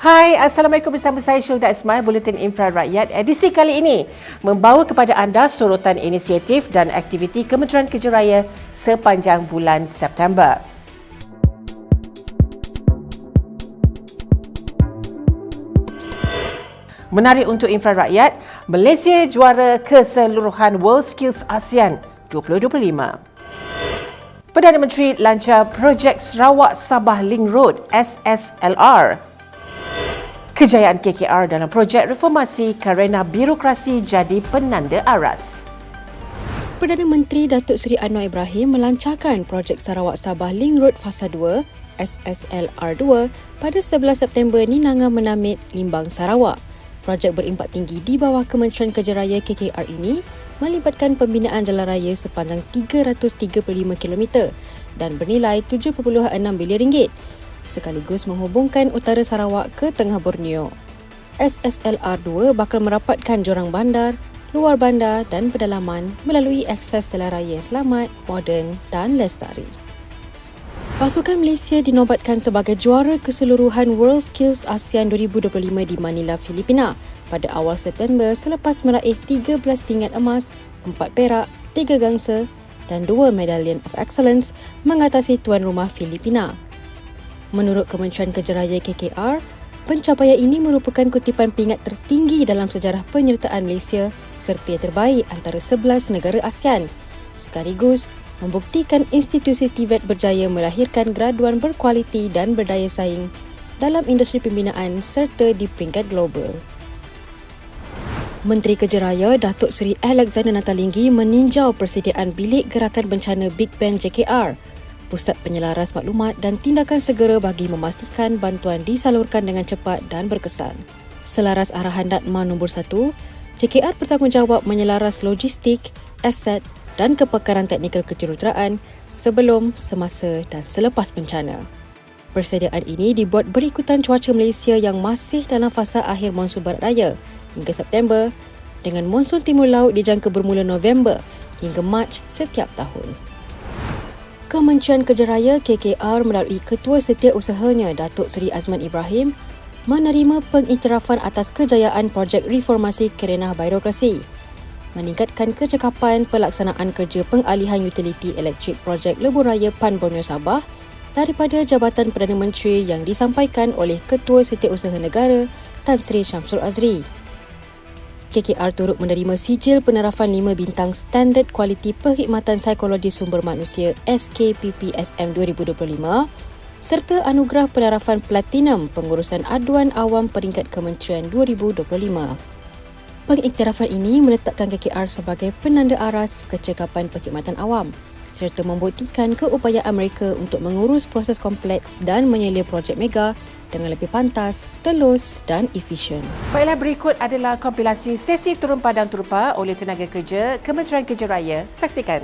Hai, Assalamualaikum, bersama saya Syulda Ismail, Buletin Infra Rakyat. Edisi kali ini membawa kepada anda sorotan inisiatif dan aktiviti Kementerian Kerja Raya sepanjang bulan September. Menarik untuk Infra Rakyat, Malaysia juara keseluruhan World Skills ASEAN 2025. Perdana Menteri lancar projek Sarawak Sabah Link Road SSLR. Kejayaan KKR dalam projek reformasi kerana birokrasi jadi penanda aras. Perdana Menteri Datuk Seri Anwar Ibrahim melancarkan projek Sarawak Sabah Link Road Fasa 2 SSLR2 pada 11 September ni Nanga Menamit, Limbang, Sarawak. Projek berimpak tinggi di bawah Kementerian Kerja Raya KKR ini melibatkan pembinaan jalan raya sepanjang 335 km dan bernilai 7.6 bilion ringgit, sekaligus menghubungkan utara Sarawak ke tengah Borneo. SSLR2 bakal merapatkan jurang bandar, luar bandar dan pedalaman melalui akses jalan raya yang selamat, moden dan lestari. Pasukan Malaysia dinobatkan sebagai juara keseluruhan World Skills ASEAN 2025 di Manila, Filipina pada awal September selepas meraih 13 pingat emas, 4 perak, 3 gangsa dan 2 Medallion of Excellence mengatasi tuan rumah Filipina. Menurut Kementerian Kerja Raya KKR, pencapaian ini merupakan kutipan pingat tertinggi dalam sejarah penyertaan Malaysia serta yang terbaik antara 11 negara ASEAN, sekaligus membuktikan institusi TVET berjaya melahirkan graduan berkualiti dan berdaya saing dalam industri pembinaan serta di peringkat global. Menteri Kerja Raya Datuk Seri Alexander Nathalinggi meninjau persediaan bilik gerakan bencana Big Bang JKR, pusat penyelaras maklumat dan tindakan segera bagi memastikan bantuan disalurkan dengan cepat dan berkesan. Selaras arahan Datma nombor 1, JKR bertanggungjawab menyelaras logistik, aset dan kepakaran teknikal kejuruteraan sebelum, semasa dan selepas bencana. Persediaan ini dibuat berikutan cuaca Malaysia yang masih dalam fasa akhir monsun barat raya hingga September, dengan monsun timur laut dijangka bermula November hingga Mac setiap tahun. Kementerian Kerja Raya KKR melalui Ketua Setiausahanya Datuk Seri Azman Ibrahim menerima pengiktirafan atas kejayaan projek reformasi kerenah birokrasi, meningkatkan kecekapan pelaksanaan kerja pengalihan utiliti elektrik projek Lebuh Raya PAN Borneo Sabah daripada Jabatan Perdana Menteri yang disampaikan oleh Ketua Setiausaha Negara Tan Sri Syamsul Azri. KKR turut menerima sijil penerapan 5 bintang Standard Kualiti Perkhidmatan Psikologi Sumber Manusia SKPPSM 2025 serta anugerah penerapan Platinum Pengurusan Aduan Awam Peringkat Kementerian 2025. Pengiktirafan ini meletakkan KKR sebagai penanda aras kecekapan perkhidmatan awam serta membuktikan keupayaan mereka untuk mengurus proses kompleks dan menyelia projek mega dengan lebih pantas, telus dan efisien. Baiklah, berikut adalah kompilasi sesi turun padang turpa oleh tenaga kerja Kementerian Kerja Raya. Saksikan.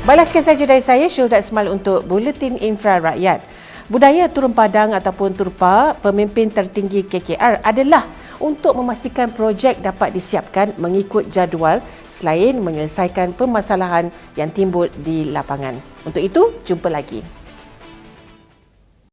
Baiklah, sekian sahaja dari saya, Syulda Ismail, untuk Buletin Infra Rakyat. Budaya turun padang ataupun turpa pemimpin tertinggi KKR adalah untuk memastikan projek dapat disiapkan mengikut jadual selain menyelesaikan permasalahan yang timbul di lapangan. Untuk itu, jumpa lagi.